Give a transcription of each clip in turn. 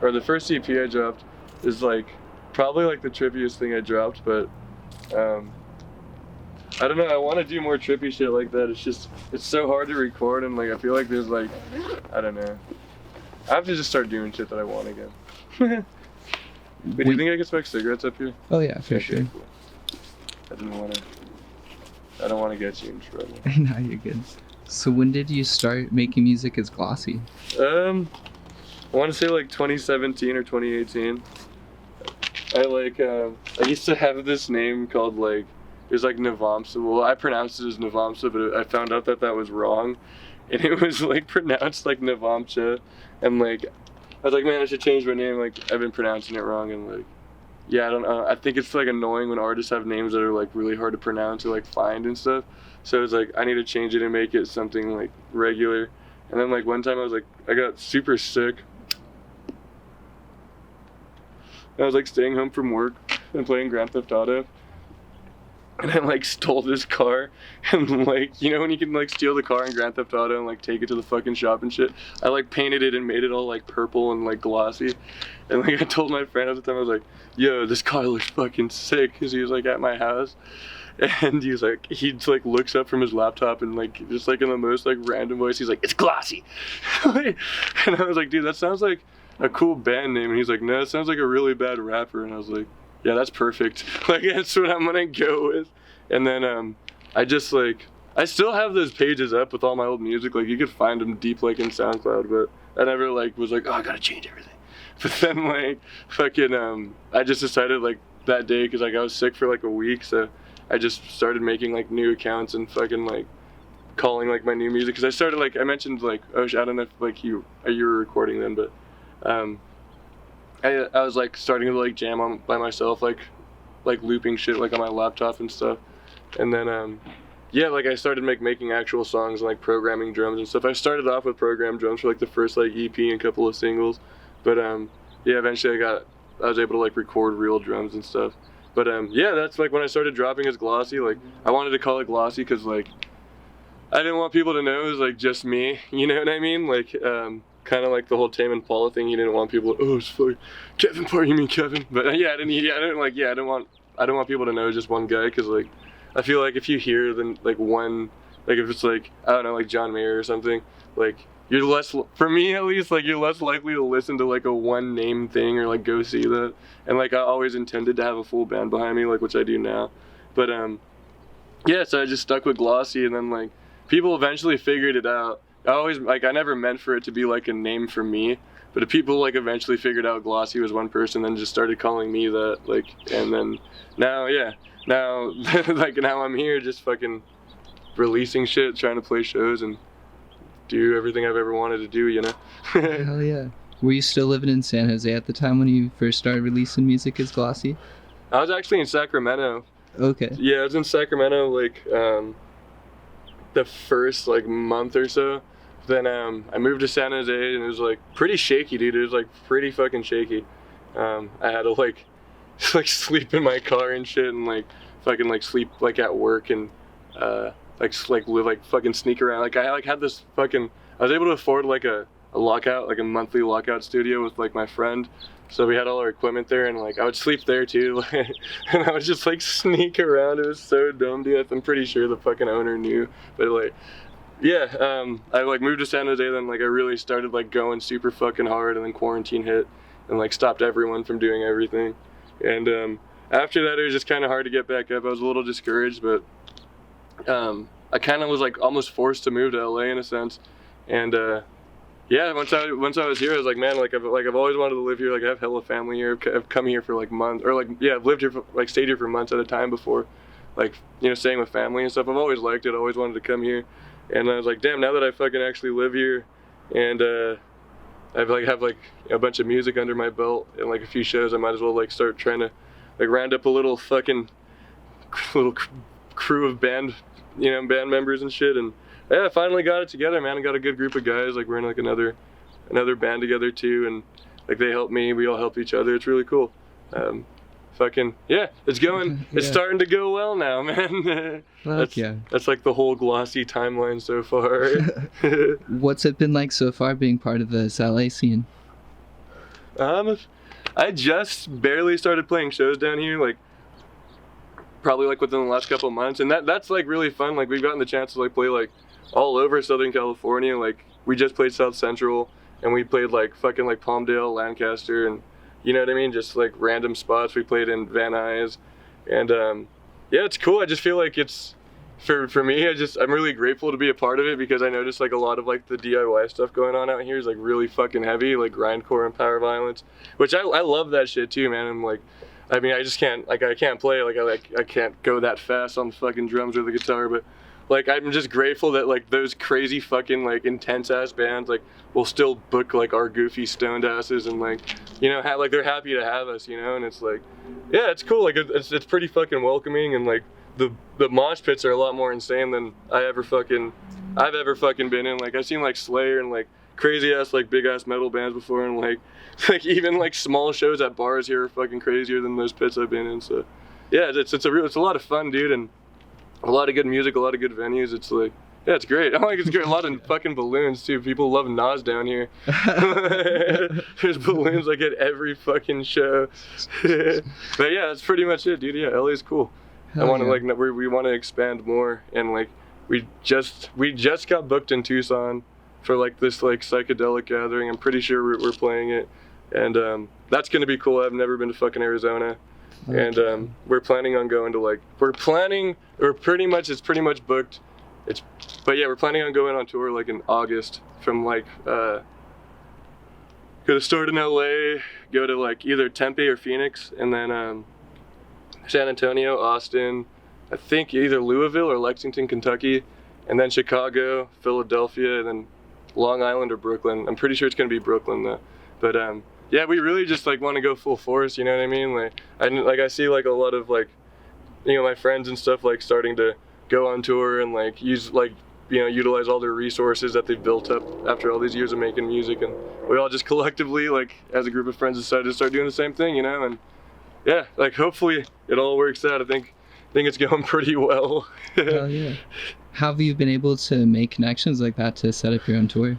or the first EP I dropped is like probably like the trippiest thing I dropped, but I don't know, I want to do more trippy shit like that. It's so hard to record, and like I feel like there's like, I don't know, I have to just start doing shit that I want again. But do you think I can smoke cigarettes up here? Oh yeah, for sure. Cool. I don't want to get you in trouble. No, you're good. So when did you start making music as Glossy? I want to say like 2017 or 2018. I used to have this name called like, it was like Navamsa. Well, I pronounced it as Navamsa, but I found out that was wrong. And it was like pronounced like Navamcha. And like, I was like, man, I should change my name. Like, I've been pronouncing it wrong. And like, yeah, I don't know. I think it's like annoying when artists have names that are like really hard to pronounce or like find and stuff. So it's like, I need to change it and make it something like regular. And then like one time I got super sick. I was like staying home from work and playing Grand Theft Auto. And I like stole this car, and like, you know when you can like steal the car in Grand Theft Auto and like take it to the fucking shop and shit? I like painted it and made it all like purple and like glossy. And like I told my friend at the time, I was like, yo, this car looks fucking sick, because he was like at my house. And he like looks up from his laptop and like just like in the most like random voice, he's like, it's Glossy. And I was like, dude, that sounds like a cool band name. And he's like, no, it sounds like a really bad rapper. And I was like, yeah, that's perfect. Like, that's what I'm gonna go with. And then I just like, I still have those pages up with all my old music. Like, you could find them deep like in SoundCloud, but I never like was like, oh, I gotta change everything. But then like fucking I just decided like that day, because like I was sick for like a week, so I just started making like new accounts and fucking like calling like my new music, because I started like, I mentioned like, oh, I don't know if like you were recording then, but I was like starting to like jam on by myself, like looping shit like on my laptop and stuff. And then yeah, like I started making actual songs and like programming drums and stuff. I started off with programmed drums for like the first like EP and a couple of singles, but yeah, eventually I was able to like record real drums and stuff. But yeah, that's like when I started dropping as Glossy. Like, I wanted to call it Glossy because like I didn't want people to know it was like just me, you know what I mean? Like kind of like the whole Tame Impala thing. You didn't want people to, oh, it's fucking Kevin Parr, you mean Kevin? But yeah, I don't want people to know just one guy, because like I feel like if you hear then like one, like if it's like, I don't know, like John Mayer or something, like you're less, for me at least, like you're less likely to listen to like a one name thing or like go see that. And like I always intended to have a full band behind me, like, which I do now. But yeah, so I just stuck with Glossy, and then like people eventually figured it out. I never meant for it to be like a name for me, but if people like eventually figured out Glossy was one person, then just started calling me that, like, and then now like now I'm here just fucking releasing shit, trying to play shows and do everything I've ever wanted to do, you know? Hell yeah. Were you still living in San Jose at the time when you first started releasing music as Glossy? I was actually in Sacramento. Okay. Yeah, I was in Sacramento like the first like month or so. Then I moved to San Jose, and it was like pretty shaky, dude. It was like pretty fucking shaky. I had to like sleep in my car and shit, and like fucking like sleep like at work, and live like fucking sneak around. Like I like had this fucking, I was able to afford like a lockout, like a monthly lockout studio with like my friend. So we had all our equipment there, and like I would sleep there too, and I would just like sneak around. It was so dumb, dude. I'm pretty sure the fucking owner knew, but like, yeah, I like moved to San Jose, then like I really started like going super fucking hard, and then quarantine hit and like stopped everyone from doing everything. And after that, it was just kind of hard to get back up. I was a little discouraged, but I kind of was like almost forced to move to LA in a sense. And yeah, once I was here, I was like, man, like I've always wanted to live here. Like I have hella family here. I've come here for like months, or like, yeah, I've lived here for, like stayed here for months at a time before, like, you know, staying with family and stuff. I've always liked it. I always wanted to come here. And I was like, damn, now that I fucking actually live here, and I've like have like a bunch of music under my belt and like a few shows, I might as well like start trying to like round up a little fucking crew of band members and shit. And yeah, I finally got it together, man. I got a good group of guys. Like we're in like another band together too, and like they help me, we all help each other. It's really cool. Fucking yeah, it's going. It's starting to go well now, man. That's like the whole Glossy timeline so far. What's it been like so far being part of this LA scene? I just barely started playing shows down here, like probably like within the last couple of months, and that's like really fun. Like we've gotten the chance to like play like all over Southern California. Like we just played South Central, and we played like fucking like Palmdale, Lancaster, and you know what I mean, just like random spots. We played in Van Nuys, and yeah, it's cool. I just feel like it's for me. I'm really grateful to be a part of it because I noticed like a lot of like the DIY stuff going on out here is like really fucking heavy, like grindcore and power violence, which I love that shit too, man. I'm like, I mean, I just can't like I can't play I can't go that fast on the fucking drums or the guitar, but like I'm just grateful that like those crazy fucking like intense ass bands like will still book like our goofy stoned asses and like, you know, like they're happy to have us, you know, and it's like, yeah, it's cool. Like it's pretty fucking welcoming, and like the mosh pits are a lot more insane than I've ever fucking been in. Like I've seen like Slayer and like crazy ass like big ass metal bands before, and like even like small shows at bars here are fucking crazier than those pits I've been in. So yeah, it's a lot of fun, dude, and a lot of good music, a lot of good venues. It's like, yeah, it's great. I like it's great. A lot of fucking balloons too. People love Nas down here. There's balloons like at every fucking show. But yeah, that's pretty much it, dude. Yeah, LA's cool. Hell I want to yeah. like we want to expand more, and like we just got booked in Tucson for like this like psychedelic gathering. I'm pretty sure we're playing it, and that's gonna be cool. I've never been to fucking Arizona. Okay. And we're planning on going to like it's pretty much booked. But yeah, we're planning on going on tour like in August from like gonna start in LA, go to like either Tempe or Phoenix, and then San Antonio, Austin, I think either Louisville or Lexington, Kentucky, and then Chicago, Philadelphia, and then Long Island or Brooklyn. I'm pretty sure it's gonna be Brooklyn though. But yeah, we really just like want to go full force, you know what I mean? I see like a lot of like, you know, my friends and stuff like starting to go on tour and like use like, you know, utilize all their resources that they've built up after all these years of making music, and we all just collectively like as a group of friends decided to start doing the same thing, you know, and yeah, like hopefully it all works out. I think it's going pretty well. Hell yeah. How have you been able to make connections like that to set up your own tour?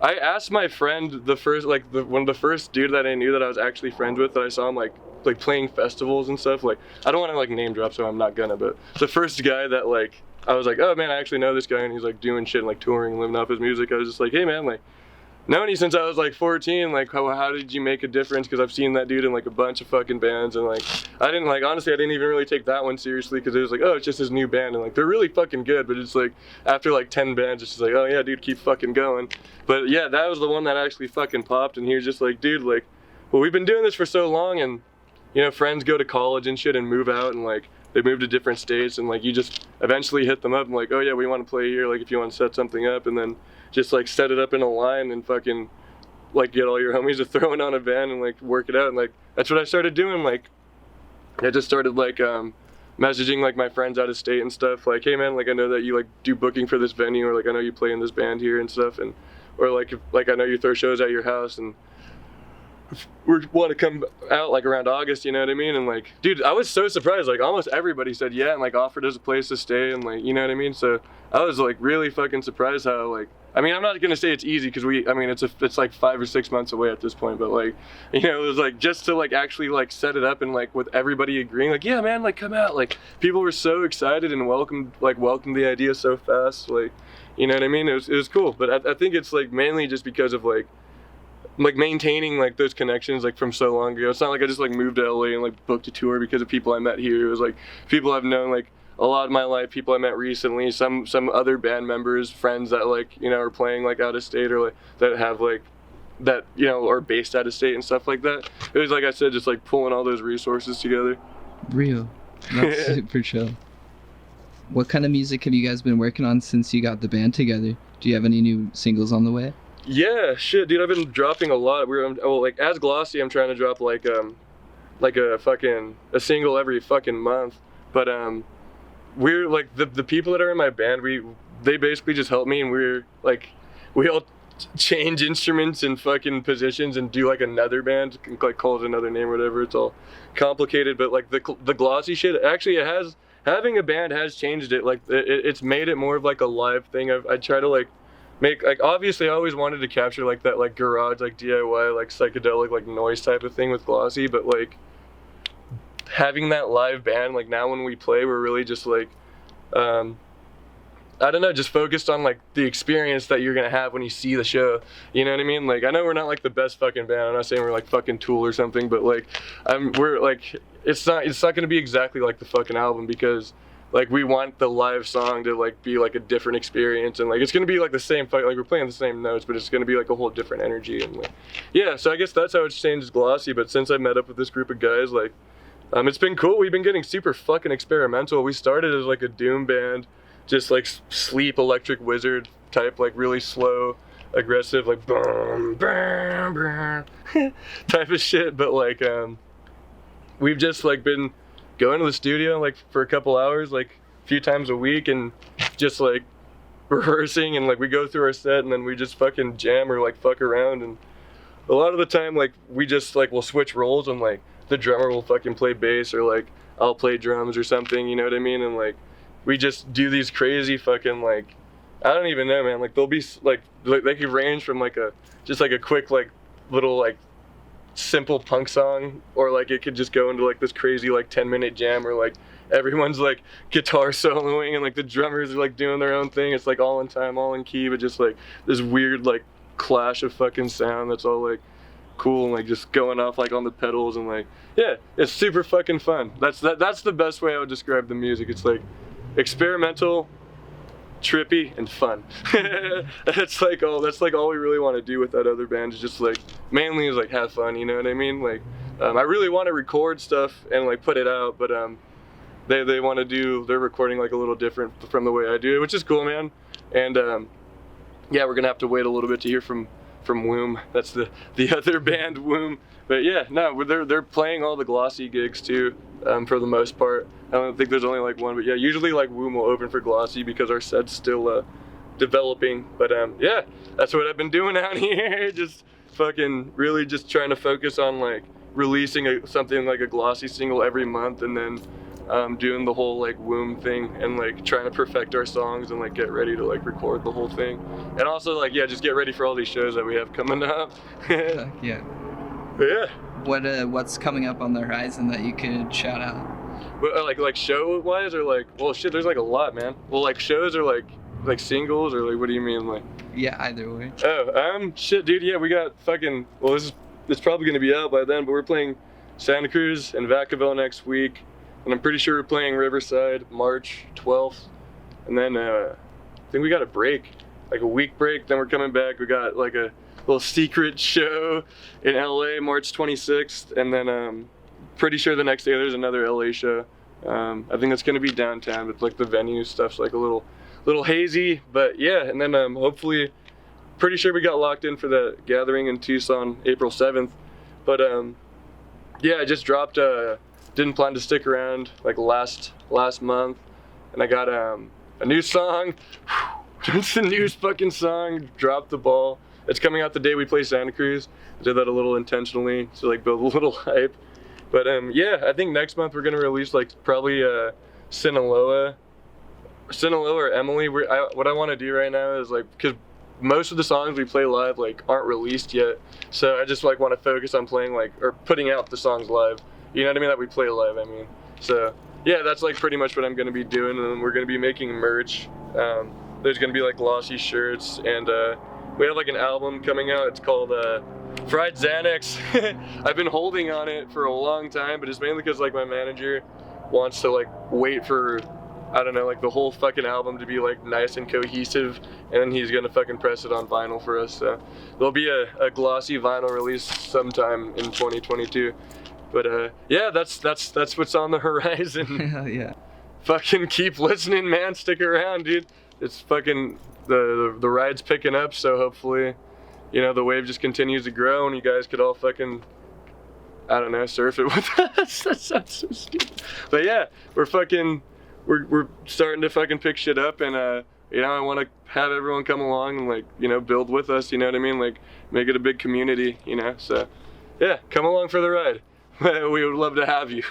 I asked my friend one of the first dude that I knew that I was actually friends with, that I saw him like playing festivals and stuff. Like I don't want to like name drop, so I'm not gonna. But the first guy that like I was like, oh man, I actually know this guy, and he's like doing shit and like touring, living off his music. I was just like, hey man, like known you since I was like 14. Like how did you make a difference? Because I've seen that dude in like a bunch of fucking bands, and like I didn't even really take that one seriously, because it was like, oh, it's just his new band, and like they're really fucking good, but it's like after like 10 bands it's just like, oh yeah dude, keep fucking going. But yeah, that was the one that actually fucking popped, and he was just like, dude, like, well, we've been doing this for so long, and you know, friends go to college and shit and move out, and like they move to different states, and like you just eventually hit them up and like, oh yeah, we want to play here, like if you want to set something up, and then just like set it up in a line and fucking like get all your homies to throw it on a band and like work it out. And like that's what I started doing. Like I just started like messaging like my friends out of state and stuff, like, hey man, like I know that you like do booking for this venue, or like I know you play in this band here and stuff, and or like if I know you throw shows at your house, and we want to come out like around August, you know what I mean? And like, dude, I was so surprised, like almost everybody said yeah and like offered us a place to stay, and like, you know what I mean? So I was like really fucking surprised how like, I mean, I'm not gonna say it's easy, because it's like 5 or 6 months away at this point, but like, you know, it was like just to like actually like set it up and like with everybody agreeing, like, yeah man, like come out, like people were so excited and welcomed the idea so fast, like, you know what I mean? It was cool. But I think it's like mainly just because of like maintaining like those connections like from so long ago. It's not like I just like moved to LA and like booked a tour because of people I met here. It was like people I've known like a lot of my life, people I met recently, some other band members, friends that like, you know, are playing like out of state, or like that have like that, you know, are based out of state and stuff like that. It was like I said, just like pulling all those resources together. Real. That's super chill. What kind of music have you guys been working on since you got the band together? Do you have any new singles on the way? Yeah, shit, dude, I've been dropping a lot. Like as Glossy, I'm trying to drop like a single every fucking month. But we're like the people that are in my band, they basically just help me, and we all change instruments and fucking positions and do like another band, like call it another name or whatever. It's all complicated, but like the Glossy shit, actually having a band has changed it. Like it's made it more of like a live thing. I try to like make like, obviously I always wanted to capture like that like garage like DIY like psychedelic like noise type of thing with Glossy, but like having that live band, like now when we play we're really just like I don't know, just focused on like the experience that you're gonna have when you see the show. You know what I mean? Like I know we're not like the best fucking band. I'm not saying we're like fucking Tool or something, but like we're like it's not gonna be exactly like the fucking album, because like we want the live song to like be like a different experience, and like it's gonna be like the same like we're playing the same notes, but it's gonna be like a whole different energy. And like, yeah, so I guess that's how it's changed Glossy. But since I met up with this group of guys, like it's been cool. We've been getting super fucking experimental. We started as like a doom band, just like sleep electric wizard type, like really slow, aggressive, like boom, boom, boom type of shit. But like we've just like been going to the studio like for a couple hours, like a few times a week, and just like rehearsing, and like we go through our set and then we just fucking jam or like fuck around. And a lot of the time like we just like we'll switch roles, and like the drummer will fucking play bass, or like I'll play drums or something, you know what I mean? And like we just do these crazy fucking like, I don't even know, man, like they'll be like they could range from like just like a quick like little like simple punk song, or like it could just go into like this crazy like 10-minute jam where like everyone's like guitar soloing and like the drummers are like doing their own thing. It's like all in time, all in key, but just like this weird like clash of fucking sound that's all like cool and like just going off like on the pedals, and like yeah, it's super fucking fun. That's the best way I would describe the music. It's like experimental, trippy, and fun. That's like all we really want to do with that other band, is just like mainly is like have fun, you know what I mean? Like I really want to record stuff and like put it out, but they want to do their recording like a little different from the way I do it, which is cool, man. And yeah, we're gonna have to wait a little bit to hear from Womb. That's the other band, Womb. But yeah, no, they're playing all the Glossy gigs too, for the most part. I don't think there's only like one, but yeah, usually like Womb will open for Glossy because our set's still developing. But yeah, that's what I've been doing out here. Just fucking really just trying to focus on like releasing something like a Glossy single every month, and then doing the whole like Womb thing, and like trying to perfect our songs and like get ready to like record the whole thing. And also like, yeah, just get ready for all these shows that we have coming up. Yeah. But yeah. What's coming up on the horizon that you could shout out? Well, like show wise, or like, well shit, there's like a lot, man. Well, like shows or like singles, or like what do you mean? Like yeah, either way. Oh, shit, dude, yeah, we got fucking, well, it's probably gonna be out by then, but we're playing Santa Cruz and Vacaville next week, and I'm pretty sure we're playing Riverside March 12th, and then I think we got a break, like a week break, then we're coming back. We got like a little secret show in LA March 26th, and then pretty sure the next day there's another LA show. I think it's gonna be downtown, but like the venue stuff's like a little hazy, but yeah. And then hopefully, pretty sure we got locked in for the gathering in Tucson April 7th. But yeah, I just dropped didn't plan to stick around like last month, and I got a new song. It's a new fucking song, Drop the Ball. It's coming out the day we play Santa Cruz. I did that a little intentionally to like build a little hype. But yeah, I think next month we're gonna release like probably Sinaloa or Emily. What I want to do right now is like, because most of the songs we play live like aren't released yet, so I just like want to focus on playing like, or putting out the songs live. You know what I mean? That we play live, I mean. So yeah, that's like pretty much what I'm gonna be doing, and then we're gonna be making merch. There's gonna be like Glossy shirts, and we have like an album coming out. It's called Fried Xanax. I've been holding on it for a long time, but it's mainly because like my manager wants to like wait for, I don't know, like the whole fucking album to be like nice and cohesive, and then he's gonna fucking press it on vinyl for us. So there'll be a Glossy vinyl release sometime in 2022. But yeah, that's what's on the horizon. Hell yeah. Fucking keep listening, man. Stick around, dude. It's fucking the ride's picking up, so hopefully, you know, the wave just continues to grow, and you guys could all fucking, I don't know, surf it with us. That sounds so stupid. But yeah, we're starting to fucking pick shit up, and you know, I want to have everyone come along and like, you know, build with us. You know what I mean? Like make it a big community. You know, so yeah, come along for the ride. We would love to have you.